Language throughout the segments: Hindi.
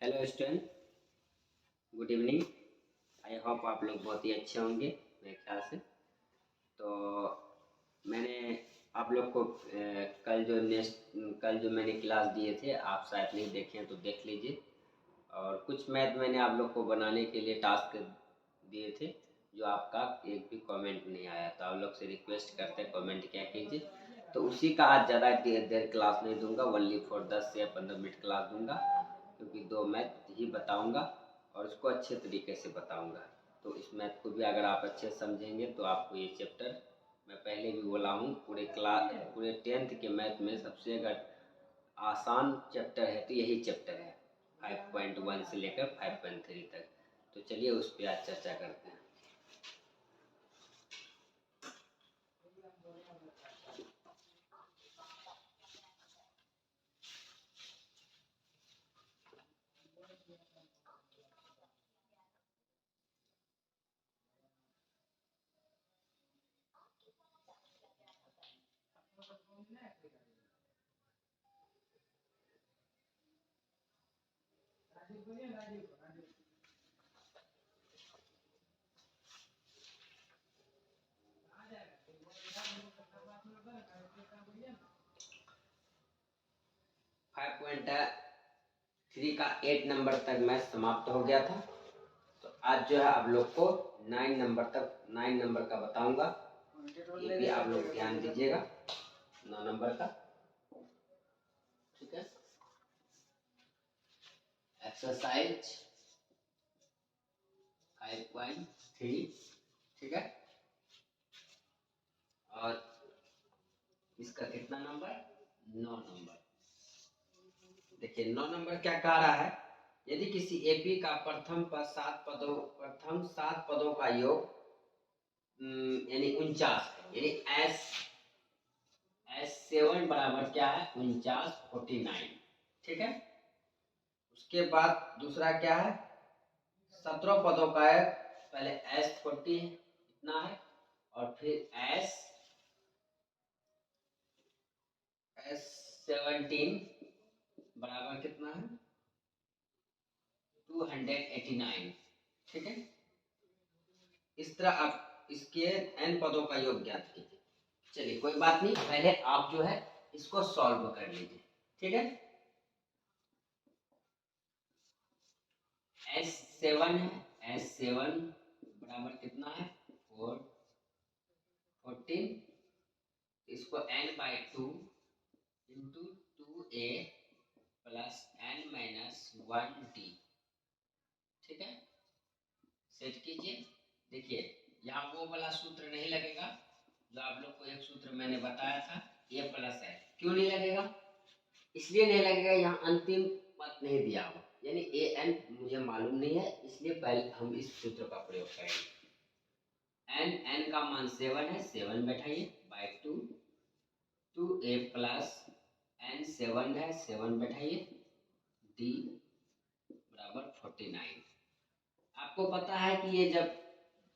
Hello student, good evening. I hope आप लोग बहुत ही अच्छे होंगे मेरे ख्याल से। तो मैंने आप लोग को कल जो मैंने क्लास दिए थे, आप शायद नहीं देखे हैं तो देख लीजिए। और कुछ मैथ मैंने आप लोग को बनाने के लिए टास्क दिए थे, जो आपका एक भी कमेंट नहीं आया। तो आप लोग से रिक्वेस्ट करते हैं कमेंट क्या कीजिए। तो उसी का आज ज़्यादा देर क्लास नहीं दूंगा, ओनली फॉर 10 या 15 मिनट क्लास दूंगा, क्योंकि 2 मैथ ही बताऊंगा और उसको अच्छे तरीके से बताऊंगा। तो इस मैथ को भी अगर आप अच्छे से समझेंगे तो आपको ये चैप्टर, मैं पहले भी बोला हूँ, पूरे 10th के मैथ में सबसे अगर आसान चैप्टर है तो यही चैप्टर है, 5.1 से लेकर 5.3 तक। तो चलिए उस पर आज चर्चा करते हैं। फाइव पॉइंट 3 का 8 नंबर तक मैथ समाप्त हो गया था। तो आज जो है आप लोग को 9 नंबर का बताऊंगा। ये भी आप लोग ध्यान दीजिएगा, 9 नंबर का। ठीक है, एक्सरसाइज 5.3। ठीक है, और इसका कितना नंबर? 9 नंबर। देखिए 9 नंबर क्या कह रहा है, यदि किसी एपी का प्रथम 7 पदों का योग यानी 49, यानी S7 बराबर क्या है? 49, 49। ठीक है, उसके बाद दूसरा क्या है? 17 पदों का है, पहले S40 इतना है, और फिर S17 बराबर कितना है? 289। ठीक है, इस तरह आप इसके n पदों का योग ज्ञात कीजिए। चलिए कोई बात नहीं, पहले आप जो है इसको सॉल्व कर लीजिए। ठीक है, S7 है, S7 बराबर कितना है? 14। इसको n/2 into 2a plus n-1d। ठीक है, सेट कीजिए। देखिए यहाँ वो वाला सूत्र नहीं लगेगा जो आप लोग को एक सूत्र मैंने बताया था, a प्लस है। क्यों नहीं लगेगा? इसलिए नहीं लगेगा, यहाँ अंतिम पद नहीं दिया हुआ, यानी ए एन मुझे मालूम नहीं है, इसलिए पहले हम इस सूत्र का प्रयोग करेंगे। एन का मान 7 है, 7 बैठाइए बाई 2, 2a प्लस n7 है, 7 बैठाइए, d बराबर 49। आपको पता है कि ये जब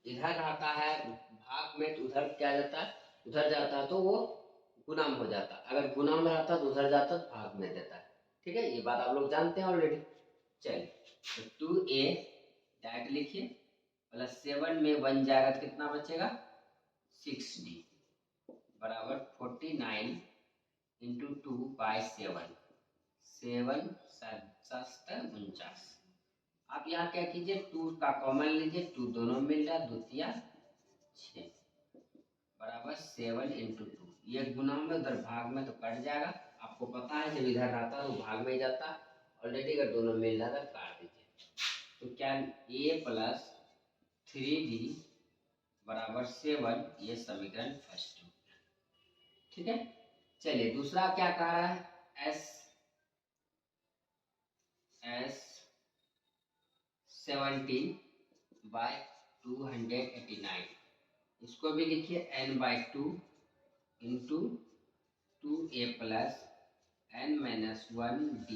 इधर आता है भाग में तो उधर क्या जाता है? उधर जाता है तो वो गुणाम हो जाता है, अगर गुणाम में रहता तो उधर जाता तो भाग में देता है। ठीक है, ये बात आप लोग जानते हैं ऑलरेडी। चलिए तो 2a डायरेक्ट लिखिए, प्लस 7 में 1 जाएगा तो कितना बचेगा? 6d बराबर 49 इंटू 2 बाई 7, 7 7 49। आप यहाँ क्या कीजिए, 2 का कॉमन लीजिए, 2 दोनों मिल रहा है, 2 तिया 6 बराबर 7 इंटू 2। ये गुना में उधर भाग में तो कट जाएगा। आपको पता है जब इधर रहता है तो भाग में ही जाता है ऑलरेडी, अगर दोनों मिल रहा है काट दीजिए। तो क्या a प्लस 3d बराबर 7, ये समीकरण फर्स्ट हो गया। ठीक है, चलिए दूसरा क्या कह रहा है? S 17 by 289। इसको भी लिखिए n/2 into 2a plus n-1d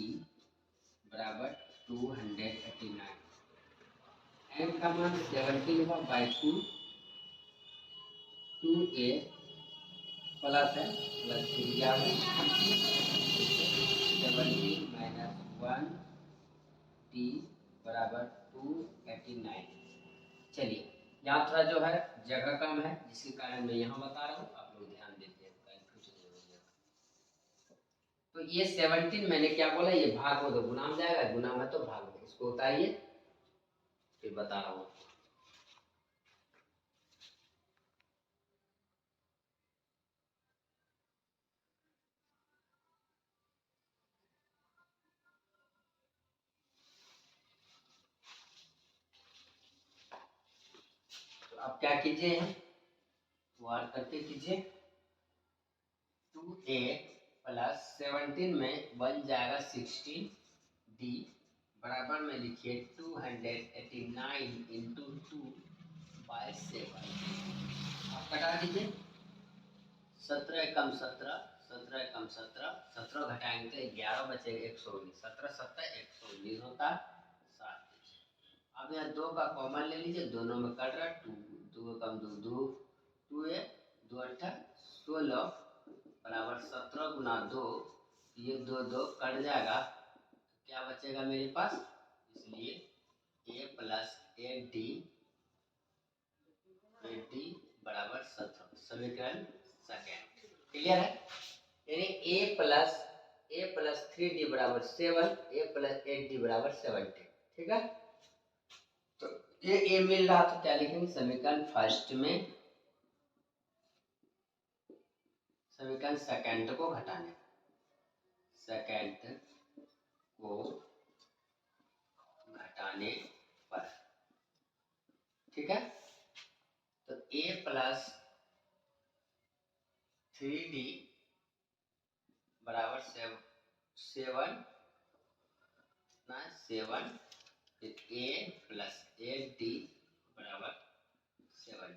बराबर 289। n का मान 17 हुआ बाई 2, 2a प्लस है, प्लस 3 आ गया, 17 - 1 टी बराबर 289। चलिए यहाँ थोड़ा जो है जगह कम है, जिसके कारण मैं यहाँ बता रहा हूँ, आप लोग ध्यान देते हैं, कंफ्यूज नहीं होइएगा। तो ये 17 मैंने क्या बोला, ये भाग हो तो गुना में जाएगा, गुना में तो भाग में, इसको उतारिए फिर बता रहा हूँ। तो आप क्या कीजिए, वार करके कीजिए, 2a प्लस 17 में बन जाएगा 16d बराबर में लिखिए 289 इंटू 2/7। आप कटा दीजिए, 17 कम 17, 17 कम 17, 17 घटाएंगे तो 11 बचेगा 119, 17 17 119 होता 7। अब यहाँ 2 का कॉमन ले लीजिए, दोनों में कट रहा है 2, 2 कम 2 2, 2 है 2 8 16 बराबर 17 गुना 2, ये 2 2 कट जाएगा, क्या बचेगा मेरे पास, इसलिए a प्लस 8d बराबर 17, समीकरण सेकेंड। क्लियर है, यानी a प्लस 3d बराबर 7, a प्लस 8d बराबर 17। ठीक है, तो ये a मिल रहा तो क्या लिखेंगे, समीकरण फर्स्ट में समीकरण सेकंड को घटाने, सेकंड को घटाने पर। ठीक है, तो a प्लस 3d बराबर 7 ना 7, फिर a प्लस 8d बराबर 70,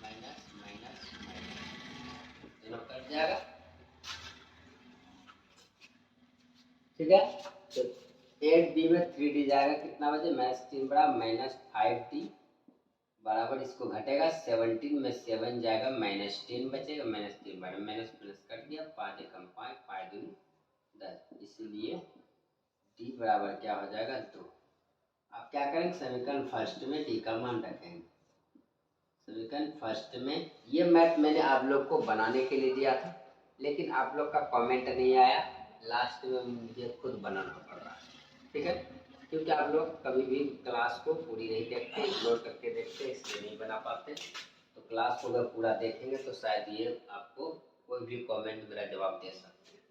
माइनस माइनस माइनस दोनों कट जाएगा। ठीक है, तो 8d में 3d जाएगा, कितना बचे माइनस 3 बड़ा माइनस 5d बराबर, इसको घटेगा 17 में 7 जाएगा माइनस 10 बचेगा, माइनस 3 बड़ा माइनस प्लस कट गया, 5 एकम 5, 5 दूनी 10, इसलिए d बराबर क्या हो जाएगा 2। आप क्या करेंगे, समीकरण फर्स्ट में d का मान रखेंगे, समीकरण फर्स्ट में। ये मैथ मैंने आप लोग को बनाने के लिए दिया था, लेकिन आप लोग का कमेंट नहीं आया, लास्ट में मुझे खुद बनाना पड़ रहा है। ठीक है, क्योंकि आप लोग कभी भी क्लास को पूरी नहीं देखते, इग्नोर करके देखते, इसलिए नहीं बना पाते। तो क्लास को अगर पूरा देखेंगे तो शायद ये आपको कोई भी कमेंट मेरा जवाब दे सकते हैं।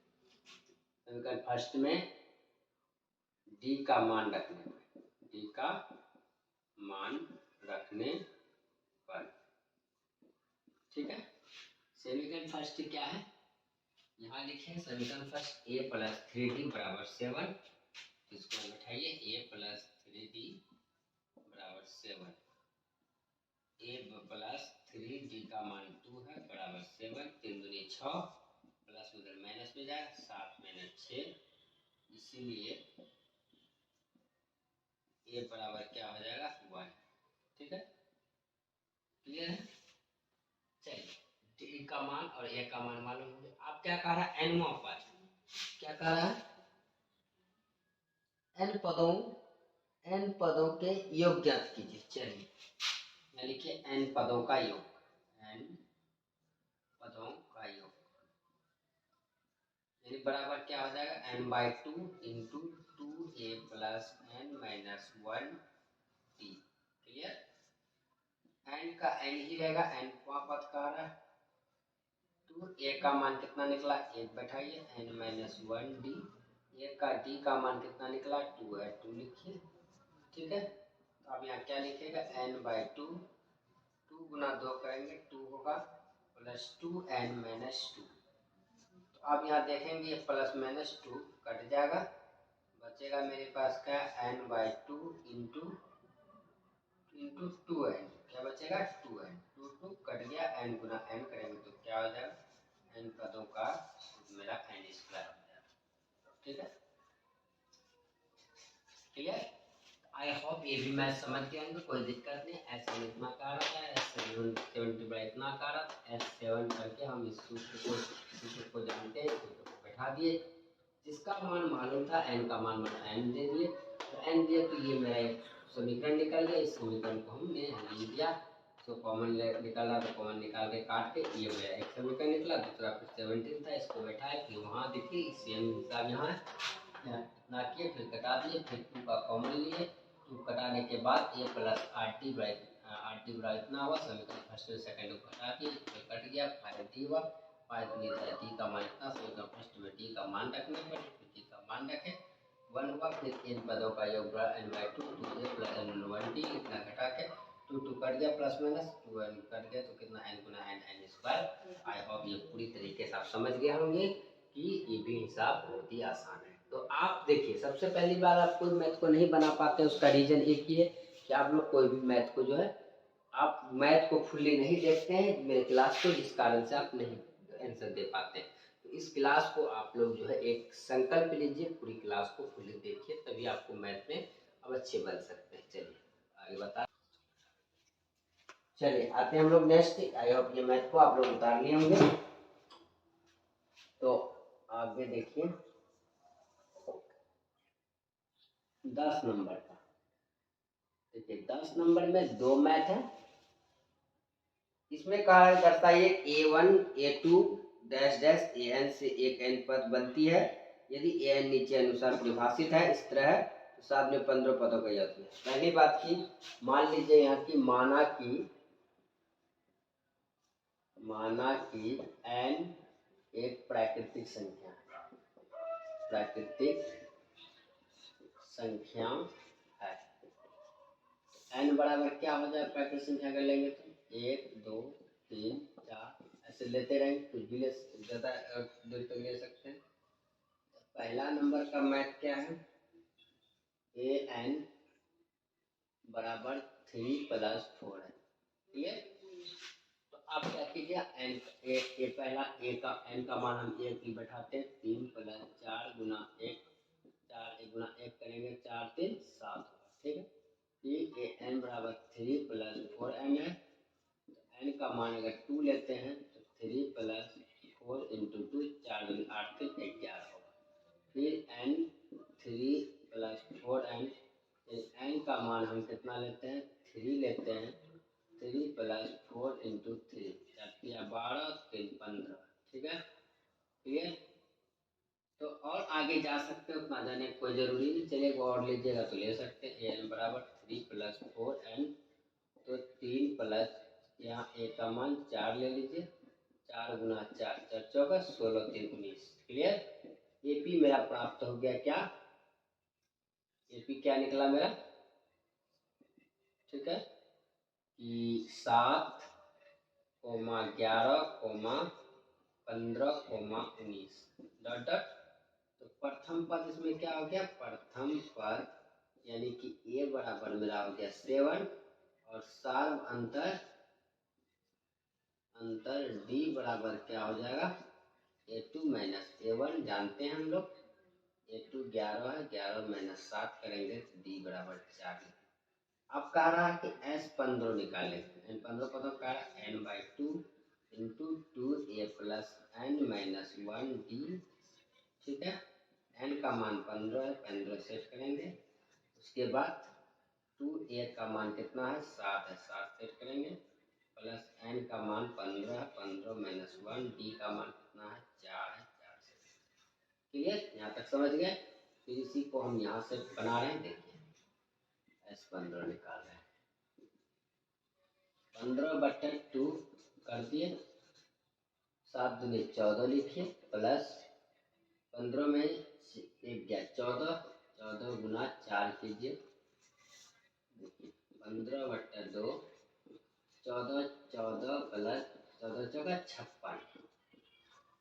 समीकरण फर्स्ट में डी का मान रखने पर, डी का मान रखने पर। ठीक है, समीकरण फर्स्ट क्या है, यहाँ लिखे समीकरण फर्स्ट a प्लस 3d बराबर 7, इसको बैठाइए a प्लस 3d बराबर 7, a प्लस 3d का मान 2 है बराबर 7, 3 दूनी 6, प्लस उधर माइनस में जाएगा 7 माइनस 6, इसीलिए a बराबर क्या हो जाएगा 1। ठीक है, क्लियर है। चलिए d का मान और a का मान मालूम हो, आप क्या कह रहा है n पर, क्या कह रहा है n पदों के योग ज्ञात कीजिए। चलिए यहाँ लिखिए n पदों का योग, n पदों का योग यानी बराबर क्या हो जाएगा n/2 into 2a plus n minus 1t। Clear, n का n ही रहेगा, n पद का रहा है 2, a का मान कितना निकला 1 बैठाइए, n माइनस 1d, a का d का मान कितना निकला 2 है, 2 लिखिए। ठीक है, तो अब यहाँ क्या लिखेगा n/2, 2 गुना 2 करेंगे 2 होगा प्लस 2n माइनस 2। तो अब यहाँ देखेंगे ये प्लस माइनस 2 कट जाएगा, बचेगा मेरे पास क्या n/2 इंटू 2n, क्या बचेगा 2n, 2 कट गया, n गुना n करेंगे तो क्या हो जाएगा n पदों का मेरा n स्क्वायर हो जाएगा। ठीक है, क्लियर, आई होप ये भी मैथ समझ गए होंगे, कोई दिक्कत नहीं। S1 इतना का रहा है, S7 बड़ा इतना का रहा, S7 करके हम इस सूत्र को जानते हैं, सूत्र को बैठा दिए, जिसका मान मालूम था n का मान n दे दिए, तो n दिए तो ये मेरा एक समीकरण निकल गया। इस समीकरण को हमने लिख दिया, तो कॉमन निकाला, तो कॉमन निकाल के काट के ये मेरा एक समीकरण निकला। दूसरा फिर 17 था, इसको बैठाए, फिर वहाँ देखिए सेम हिसाब यहाँ ना किए, फिर कटा दिए, फिर 2 का कॉमन लिए, 2 कटाने के बाद a प्लस आर टी बड़ा इतना हुआ। समीकरण फर्स्ट और सेकंड को कटा दिए, फिर कट गया, 5d हुआ। 5 दूनी 10, टी का मान इतना, समीकरण फर्स्ट में टी का मान रखना पड़े, फिर टी का मान रखे 1 हुआ। फिर इन पदों का योग बड़ा n/2 2a प्लस n1t, इतना घटा के 2 कट गया, प्लस माइनस 2 n कट गया, तो कितना n Guna n n square. I hope ये पूरी तरीके से आप समझ गए होंगे कि ये भी हिसाब बहुत ही आसान है। तो आप देखिए, सबसे पहली बार आप कोई मैथ को नहीं बना पाते, उसका रीजन एक ही है कि आप लोग कोई भी मैथ को जो है, आप मैथ को फुल्ली नहीं देखते हैं मेरे क्लास को, जिस कारण से आप नहीं आंसर दे पाते। तो इस क्लास को आप लोग जो है एक संकल्प लीजिए, पूरी क्लास को फुल्ली देखिए, तभी आपको मैथ में अब अच्छे बन सकते हैं। चलिए आगे बता, चलिए आते हैं हम लोग नेक्स्ट। आई होप ये मैथ को आप लोग उतार लिए होंगे। तो आगे देखिए 10 नंबर का, देखिए 10 नंबर में 2 मैथ है। इसमें कहा करता है a1 a2 dash dash an से एक n पद बनती है यदि an नीचे अनुसार परिभाषित है। इस तरह है तो साथ में 15 पदों का जाती है। पहली बात की, मान लीजिए यहाँ की माना कि n एक प्राकृतिक संख्या है, प्राकृतिक संख्या है। n बराबर क्या हो जाए प्राकृतिक संख्या कर लेंगे तो 1 2 3 4 ऐसे लेते रहेंगे, कुछ भी ले, ज़्यादा दूर तक ले सकते हैं। पहला नंबर का मैथ क्या है, an बराबर 3 + 4 है। ठीक है, तो आप क्या कीजिए, n पहला n का मान हम 1 ही बैठाते हैं, 3 + 4 गुना 1, 4 1 गुना 1 करेंगे, 4 3 7 होगा। ठीक है, ये n बराबर 3 + 4n है। n का मान अगर 2 लेते हैं तो 3 + 4 × 2 4 दूनी 8 3 11 होगा। फिर n 3 + 4n, n का मान हम कितना लेते हैं, 3 लेते हैं, 3 + 4 × 3 4 12 3 15। ठीक है, क्लियर। तो और आगे जा सकते हो, उतना जाने की कोई जरूरी नहीं। चलिए और लीजिएगा तो ले सकते हैं। n बराबर 3 + 4n, तो 3 प्लस यहाँ a का मान 4 ले लीजिए, 4 गुना 4 4 चौका 16 3 19। क्लियर। एपी मेरा प्राप्त हो गया, क्या एपी क्या निकला मेरा, ठीक है, कि 7, 11, 15, 19 डॉट डॉट। तो प्रथम पद इसमें क्या हो गया, प्रथम पद यानी कि a बराबर मेरा हो गया 7, और सार्व अंतर d बराबर क्या हो जाएगा, a2 - a1 जानते हैं हम लोग, a2 11 है, 11 - 7 करेंगे तो d बराबर 4। अब कह रहा है कि s 15 निकालें, n 15 पदों का n/2 × 2a + n - 1d। ठीक है, n का मान 15 है, 15 सेट करेंगे। उसके बाद 2a का मान कितना है, 7 है, 7 सेट करेंगे, प्लस n का मान 15 है, 15 - 1, d का मान कितना है, 4 है, 4 सेट। क्लियर, यहाँ तक समझ गए। फिर इसी को हम यहाँ से बना रहे हैं, देखिए s 15 निकाल रहे हैं, 15/2 कर दिए, 7 दूनी 14 लिखिए, प्लस 15 में 1 गया 14, 14 गुना 4 कीजिए, 15/2, 14 14 प्लस 14 चौका 56,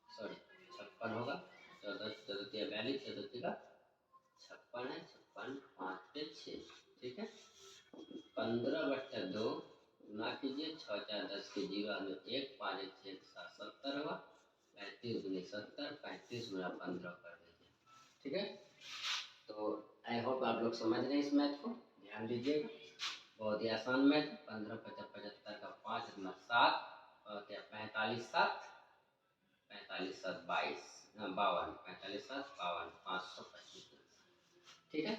सॉरी 56 होगा, 14 14 42, 14 का 56 है, 56 5 पे 6। ठीक है, 15/2 गुना कीजिए, 6 4 10 के 0 में 1, 5 1 6 7 70 होगा, 35 दूनी 70, 35 गुना 15 कर दीजिए। ठीक है, तो आई होप आप लोग समझ रहे हैं इस मैथ को, ध्यान दीजिए, बहुत ही आसान मैथ। 15 50 75 का 5 7 और क्या 45 7 45 7 22। 52, 45 7 52, 525। ठीक है,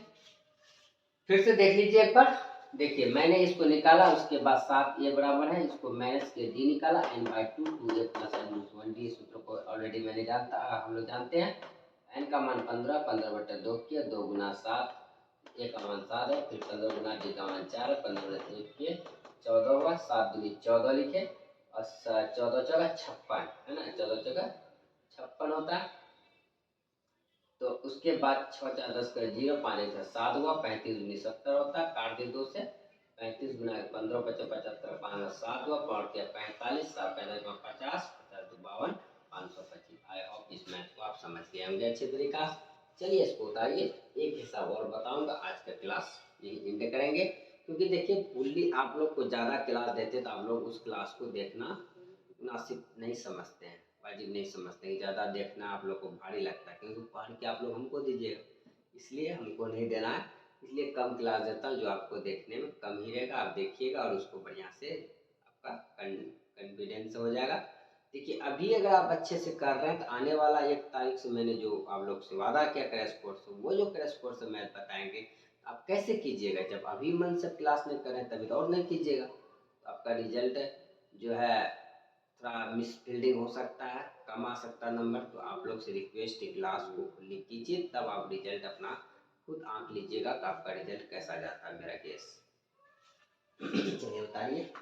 फिर से देख लीजिए एक बार। देखिए मैंने इसको निकाला, उसके बाद 7 ए बराबर है, इसको माइनस के डी निकाला, n by two a plus n minus 1 D. सूत्र को ऑलरेडी मैंने हम लोग जानते हैं। एन का मान 15, 15/2 किया, 2 गुना 7, ए का मान 7 है, फिर 15 गुना डी का मान 4 है, 15/1 किए 14 होगा, 7 दूनी 14 लिखे, और 14 चौका 56 है ना, 14 चौका 56 होता है। तो उसके बाद 6 4 10 का 0, 5 6 7 हुआ, 35 दूनी 70 होता है, काट दिए 2 से, 35 गुना 15 25 75, 5 7 हुआ, पाँच किया 45, 7 45 में 50, 50 2 52, 525। आई होप इस मैथ को आप समझ गए होंगे अच्छे तरीका। चलिए इसको उतारिए, एक हिसाब और बताऊंगा, आज का क्लास यही एंड करेंगे। क्योंकि देखिए फुल्ली आप लोग को ज़्यादा क्लास देते तो आप लोग उस क्लास को देखना मुनासिब नहीं समझते हैं, वाजिब नहीं समझते हैं, ज़्यादा देखना आप लोग को भारी लगता है, क्योंकि पढ़ के आप लोग हमको दीजिएगा, इसलिए हमको नहीं देना है, इसलिए कम क्लास देता हूँ, जो आपको देखने में कम ही रहेगा, आप देखिएगा और उसको बढ़िया से आपका कॉन्फिडेंस हो जाएगा। देखिए अभी अगर आप अच्छे से कर रहे हैं तो आने वाला 1 तारीख से मैंने जो आप लोग से वादा किया क्रैश कोर्स, वो जो क्रैश कोर्स मैथ बताएंगे आप कैसे कीजिएगा। जब अभी मन से क्लास नहीं करें तभी और नहीं कीजिएगा तो आपका रिजल्ट जो है थोड़ा मिस फील्डिंग हो सकता है, कम आ सकता है नंबर। तो आप लोग से रिक्वेस्ट है, क्लास को खुली कीजिए, तब आप रिजल्ट अपना खुद आंक लीजिएगा कि आपका रिजल्ट कैसा जाता है। मेरा केस चलिए बताइए।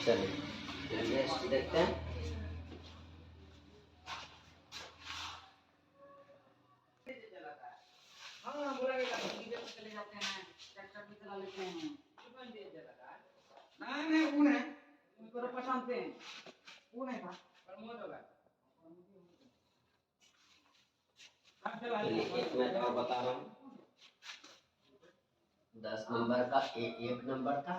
चलिए नेक्स्ट देखते हैं। एक मैं और बता रहा हूँ, 10 नंबर का एक नंबर था,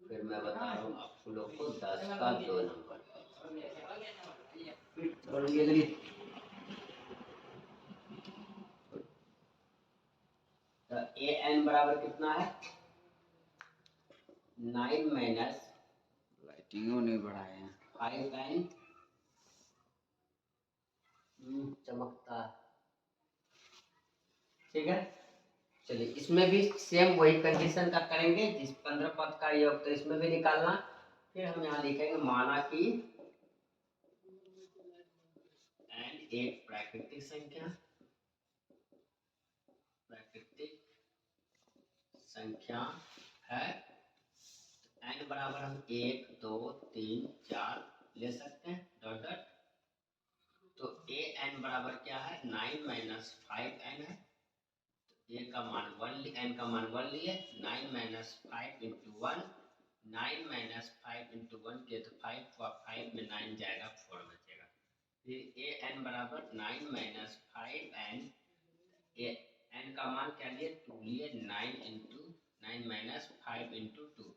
फिर मैं बता रहा हूँ आप लोग को 10 का 2 नंबर। तो ए एन बराबर कितना है, 9 माइनस लाइटिंगों नहीं बढ़ाए हैं 5n चमकता, ठीक है। चलिए इसमें भी सेम वही कंडीशन का करेंगे, जिस 15 पद का योग तो इसमें भी निकालना। फिर हम यहाँ लिखेंगे माना कि n एक प्राकृतिक संख्या है। n बराबर हम 1 2 3 4 ले सकते हैं, डॉट डॉट। तो ए एन बराबर क्या है, 9 माइनस 5n है। ए का मान 1, एन का मान 1 लिए, 9 माइनस 5 इंटू 1, 9 माइनस 5 इंटू 1 के तो 5 में 9 जाएगा, 4 बचेगा। फिर ए एन बराबर 9 माइनस 5n, ए एन का मान क्या लिए 2 लिए, 9 इंटू 9 माइनस 5 इंटू 2,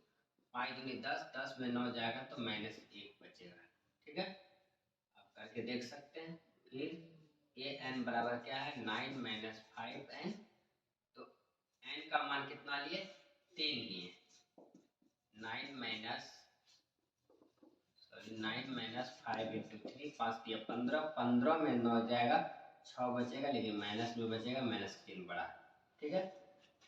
5 दूनी 10, 10 में 9 जाएगा तो माइनस 1 बचेगा। ठीक है, आप करके देख सकते हैं। फिर ए एन बराबर क्या है, 9 माइनस 5n, तो n का मान कितना लिए, 3 लिए, 9 माइनस 5 इंटू 3, 5 दिया 15, 15 में 9 जाएगा, 6 बचेगा, लेकिन माइनस में बचेगा, -3 बड़ा। ठीक है,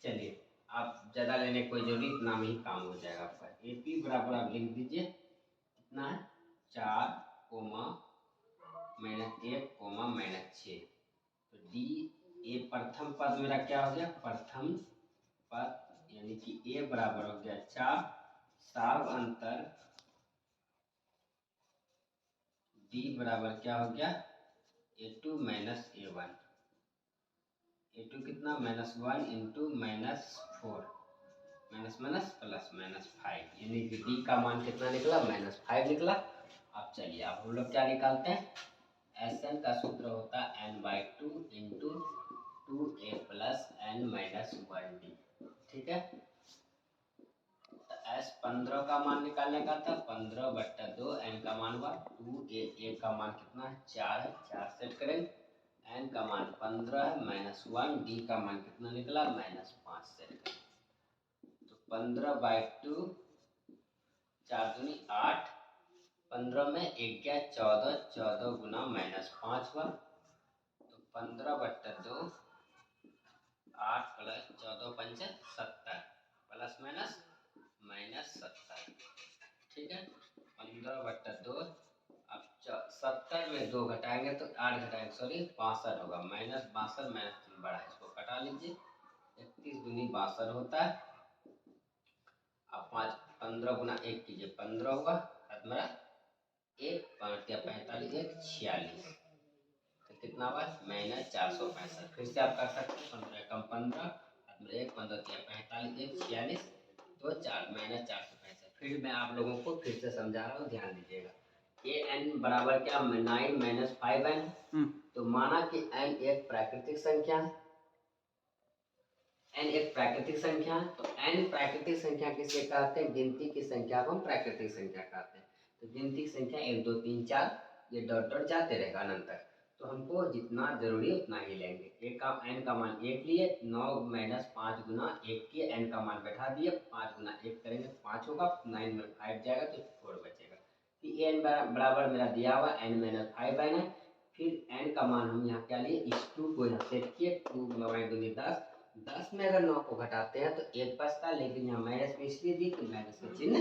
चलिए आप ज़्यादा लेने की कोई जरूरी, इतना में ही काम हो जाएगा आपका। ए पी बराबर आप लिख दीजिए कितना है, 4 कोमा -1 कोमा -6। तो डी ए प्रथम पद मेरा क्या हो गया, प्रथम पद यानी कि ए बराबर हो गया 4, साव अंतर डी बराबर क्या हो गया, a2 माइनस a1, a2 कितना -1 इंटू -4, माइनस माइनस प्लस -5, यानी कि डी का मान कितना निकला, -5 निकला। अब चलिए अब हम लोग क्या निकालते हैं, एन का सूत्र होता है n/2 into 2a plus n minus 1d। ठीक है, एस 15 का मान निकालने का था, 15/2 एन का मान हुआ 2a का मान कितना है 4 है, 4 सेट करेंगे, एन का मान 15 है -1, डी का मान कितना निकला -5 सेट करेंगे। तो 15/2 4 दूनी 8, 15 में 1 गया 14, 14 गुना -5 हुआ, तो 15/2 8 प्लस 14 पंचे 70 प्लस माइनस -70, ठीक है। 15/2 अब 70 में 2 घटाएंगे तो 8 घटाएंगे, सॉरी 62 होगा, -62 -3 बड़ा है, इसको कटा लीजिए, 31 दूनी 62 होता है। अब 15 गुना 1 कीजिए 15 होगा, मेरा 1 5 या 45 1 46, तो कितना हुआ -465। फिर से आप कर सकते हैं 15 कम 15, 1 15 45 1 46 2 4 -465। फिर मैं आप लोगों को फिर से समझा रहा हूँ, ध्यान दीजिएगा। ए एन बराबर क्या 9 - 5n, तो माना कि n एक प्राकृतिक संख्या है, n एक प्राकृतिक संख्या है, तो n प्राकृतिक संख्या किसे कहते हैं, गिनती की संख्या को हम प्राकृतिक संख्या कहते हैं। तो गिनती की संख्या 1 2 3 4 ये डॉट डॉट जाते रहेगा अनंत तक, तो हमको जितना जरूरी है उतना ही लेंगे। एक का n का मान 1 लिए, 9 - 5 गुना 1 किए, n का मान बैठा दिए, 5 गुना 1 करेंगे 5 होगा, 9 में 5 जाएगा तो 4 बचेगा। फिर n बराबर मेरा दिया हुआ n - 5n है। फिर n का मान हम यहाँ क्या लिए, इस 2 को यहाँ सेट किए, 2 9 दूनी 10, 10 में अगर 9 को घटाते हैं तो 1 बचता है, लेकिन यहाँ माइनस में इसलिए दी कि माइनस का चिन्ह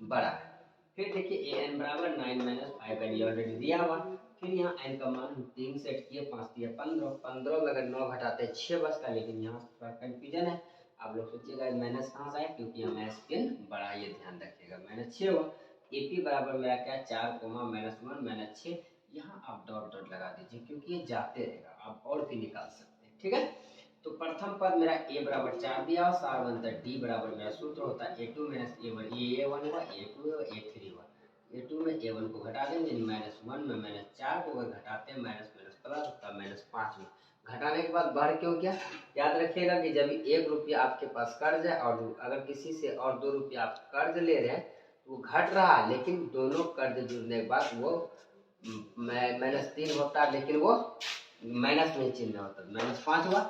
बड़ा है। फिर देखिए an बराबर 9 - 5n ये ऑलरेडी दिया हुआ। फिर यहाँ n का मान हम 3 सेट किए, 5 दिया 15, 15 में अगर 9 घटाते हैं 6 बचता, लेकिन यहाँ थोड़ा कंफ्यूजन है, आप लोग सोचिएगा माइनस कहाँ से आए, क्योंकि यहाँ माइनस चिन्ह बड़ा है, ये ध्यान रखिएगा, -6 हुआ। AP बराबर मेरा क्या 4, -1 -6, यहाँ आप डॉट डॉट लगा दीजिए, क्योंकि ये जाते रहेगा, आप और भी निकाल सकते हैं, ठीक है। तो प्रथम पद मेरा a बराबर 4 दिया, सार बनता है d बराबर मेरा सूत्र होता है a2 - a1, ये a1 हुआ, a2 हुआ, a3 हुआ, a2 में a1 को घटा देंगे, -1 में -4 को अगर घटाते हैं माइनस प्लस होता है -5 में, घटाने के बाद बढ़ क्यों गया, याद रखिएगा कि जब 1 रुपया आपके पास कर्ज है और अगर किसी से और 2 रुपया आप कर्ज ले रहे हैं तो वो घट रहा है, लेकिन दोनों कर्ज जुड़ने के बाद वो -3 होता है, लेकिन वो माइनस में चिन्ह होता है, -5 हुआ।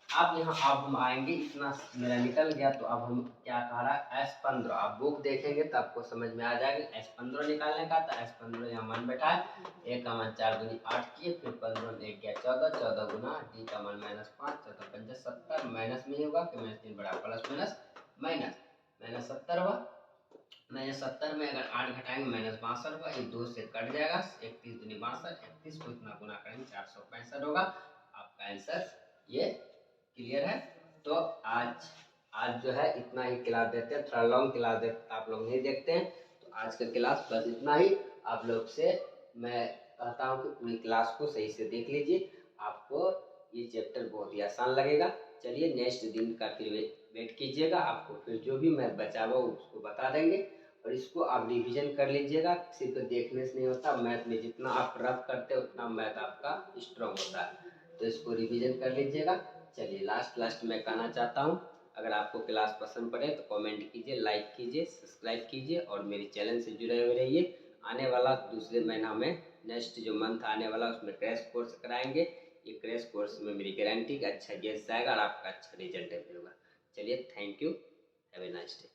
अब यहाँ अब हम आएंगे, इतना मेरा निकल गया, तो अब हम क्या कह रहा है S15, आप बुक देखेंगे तो आपको समझ में आ जाएगा। S15 निकालने का था, S15 यहाँ मान बैठा है, a का मान 4 दूनी 8 किए, फिर 15 में 1 गया 14, 14 गुना d का मान -5, 14 पंजे 70, माइनस में ही होगा कि -3 बड़ा प्लस माइनस -70 हुआ, -70 में अगर 8 घटाएंगे -62 हुआ, ये 2 से कट जाएगा, 31 दूनी 62, 31 को इतना गुना करेंगे 465 होगा, आपका आंसर ये क्लियर है। तो आज जो है इतना ही क्लास देते हैं, थोड़ा लॉन्ग क्लास देते आप लोग नहीं देखते हैं, तो आज का क्लास बस इतना ही। आप लोग से मैं कहता हूँ कि पूरी क्लास को सही से देख लीजिए, आपको ये चैप्टर बहुत ही आसान लगेगा। चलिए नेक्स्ट दिन का फिर वेट कीजिएगा, आपको फिर जो भी मैथ बचा हुआ उसको बता देंगे, और इसको आप रिविजन कर लीजिएगा, सिर्फ देखने से नहीं होता, मैथ में जितना आप रफ करते हैं उतना मैथ आपका स्ट्रॉन्ग होता है, तो इसको रिविजन कर लीजिएगा। चलिए लास्ट में कहना चाहता हूँ, अगर आपको क्लास पसंद पड़े तो कमेंट कीजिए, लाइक कीजिए, सब्सक्राइब कीजिए और मेरे चैनल से जुड़े हुए रहिए। आने वाला दूसरे महीना में नेक्स्ट जो मंथ आने वाला उसमें क्रैश कोर्स कराएंगे, ये क्रैश कोर्स में मेरी गारंटी का अच्छा गेस्ट जाएगा और आपका अच्छा रिजल्ट भी होगा। चलिए thank you, have a nice day.